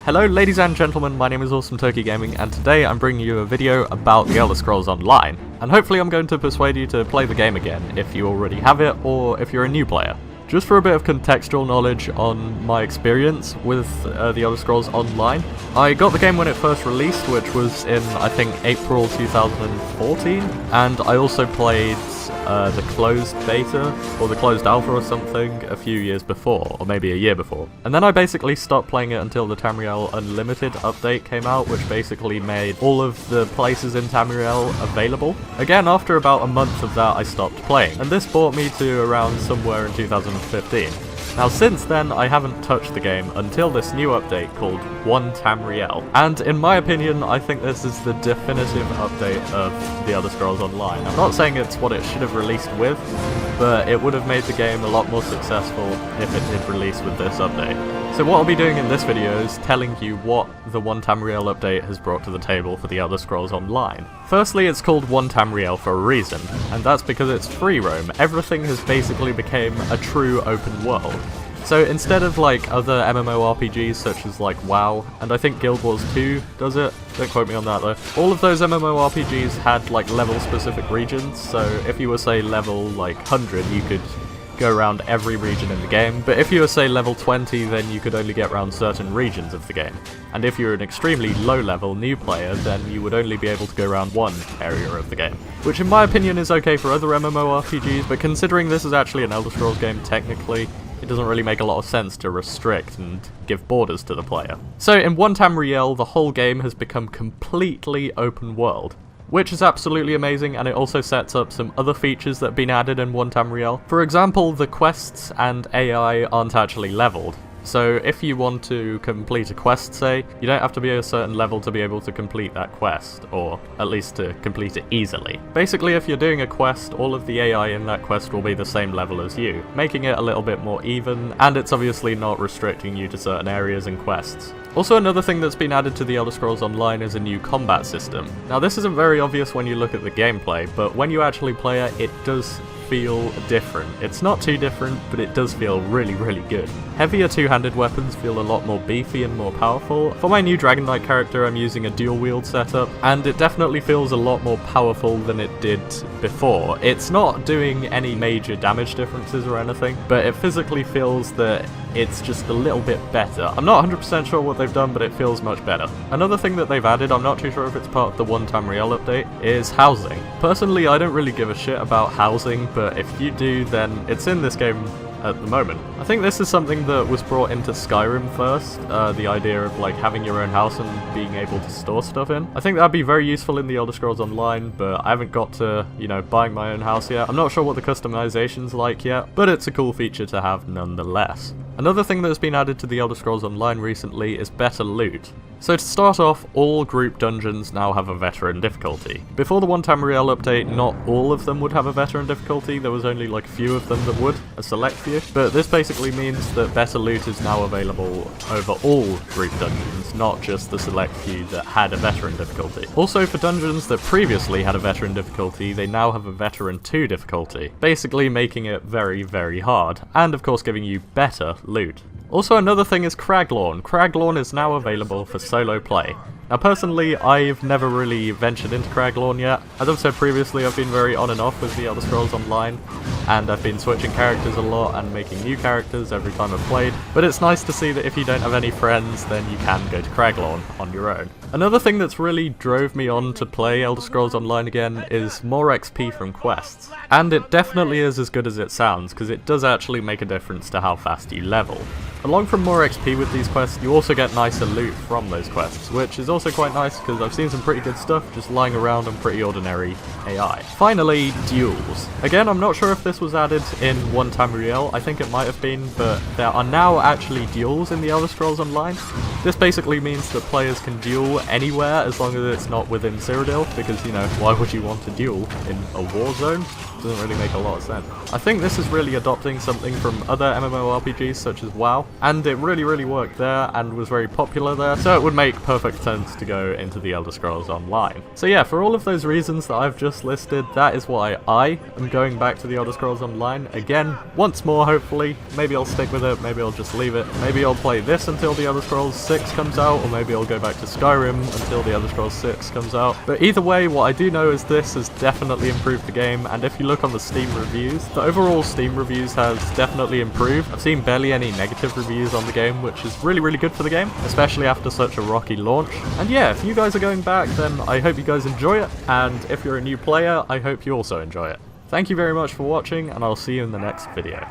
Hello ladies and gentlemen, my name is Awesome Turkey Gaming, and today I'm bringing you a video about The Elder Scrolls Online. And hopefully I'm going to persuade you to play the game again, if you already have it, or if you're a new player. Just for a bit of contextual knowledge on my experience with The Elder Scrolls Online, I got the game when it first released, which was in, I think, April 2014, and I also played the closed beta, or the closed alpha or something, a few years before, or maybe a year before. And then I basically stopped playing it until the Tamriel Unlimited update came out, which basically made all of the places in Tamriel available. Again, after about a month of that, I stopped playing, and this brought me to around somewhere in 2015. Now since then, I haven't touched the game until this new update called 1 Tamriel, and in my opinion, I think this is the definitive update of The Elder Scrolls Online. I'm not saying it's what it should have released with, but it would have made the game a lot more successful if it did release with this update. So what I'll be doing in this video is telling you what the 1 Tamriel update has brought to the table for The Elder Scrolls Online. Firstly, it's called 1 Tamriel for a reason, and that's because it's free roam. Everything has basically become a true open world. So instead of like other MMORPGs such as like WoW, and I think Guild Wars 2 does it, don't quote me on that though, all of those MMORPGs had like level specific regions, so if you were say level like 100 you could go around every region in the game, but if you were say level 20 then you could only get around certain regions of the game. And if you're an extremely low level new player then you would only be able to go around one area of the game. Which in my opinion is okay for other MMORPGs, but considering this is actually an Elder Scrolls game technically, it doesn't really make a lot of sense to restrict and give borders to the player. So in 1 Tamriel, the whole game has become completely open world, which is absolutely amazing, and it also sets up some other features that have been added in 1 Tamriel. For example, the quests and AI aren't actually leveled. So if you want to complete a quest, say, you don't have to be a certain level to be able to complete that quest, or at least to complete it easily. Basically, if you're doing a quest, all of the AI in that quest will be the same level as you, making it a little bit more even, and it's obviously not restricting you to certain areas and quests. Also, another thing that's been added to The Elder Scrolls Online is a new combat system. Now this isn't very obvious when you look at the gameplay, but when you actually play it, it does feel different. It's not too different, but it does feel really, really good. Heavier two-handed weapons feel a lot more beefy and more powerful. For my new Dragonknight character, I'm using a dual-wield setup, and it definitely feels a lot more powerful than it did before. It's not doing any major damage differences or anything, but it physically feels that it's just a little bit better. I'm not 100% sure what they've done, but it feels much better. Another thing that they've added, I'm not too sure if it's part of the 1 Tamriel update, is housing. Personally, I don't really give a shit about housing, but if you do, then it's in this game at the moment. I think this is something that was brought into Skyrim first, the idea of like having your own house and being able to store stuff in. I think that'd be very useful in The Elder Scrolls Online, but I haven't got to, you know, buying my own house yet. I'm not sure what the customization's like yet, but it's a cool feature to have nonetheless. Another thing that's been added to The Elder Scrolls Online recently is better loot. So to start off, all group dungeons now have a veteran difficulty. Before the 1 Tamriel update, not all of them would have a veteran difficulty, there was only like a few of them that would, a select few. But this basically means that better loot is now available over all group dungeons, not just the select few that had a veteran difficulty. Also for dungeons that previously had a veteran difficulty, they now have a veteran 2 difficulty, basically making it very, very hard, and of course giving you better loot. Also another thing is Craglorn. Craglorn is now available for solo play. Now personally, I've never really ventured into Craglorn yet. As I've said previously, I've been very on and off with The Elder Scrolls Online, and I've been switching characters a lot and making new characters every time I've played, but it's nice to see that if you don't have any friends, then you can go to Craglorn on your own. Another thing that's really drove me on to play Elder Scrolls Online again is more XP from quests. And it definitely is as good as it sounds, because it does actually make a difference to how fast you level. Along from more XP with these quests, you also get nicer loot from those quests, which is also quite nice because I've seen some pretty good stuff just lying around on pretty ordinary AI. Finally, duels. Again, I'm not sure if this was added in 1 Tamriel, I think it might have been, but there are now actually duels in The Elder Scrolls Online. This basically means that players can duel anywhere as long as it's not within Cyrodiil, because, you know, why would you want to duel in a war zone? Doesn't really make a lot of sense. I think this is really adopting something from other MMORPGs such as WoW, and it really worked there and was very popular there, so it would make perfect sense to go into the Elder Scrolls Online. So yeah, for all of those reasons that I've just listed, that is why I am going back to the Elder Scrolls Online again, once more hopefully. Maybe I'll stick with it, maybe I'll just leave it, maybe I'll play this until the Elder Scrolls 6 comes out, or maybe I'll go back to Skyrim until the Elder Scrolls 6 comes out. But either way, what I do know is this has definitely improved the game, and if you look on the Steam reviews, the overall Steam reviews has definitely improved. I've seen barely any negative reviews on the game, which is really good for the game, especially after such a rocky launch. And yeah, if you guys are going back, then I hope you guys enjoy it, and if you're a new player, I hope you also enjoy it. Thank you very much for watching, and I'll see you in the next video.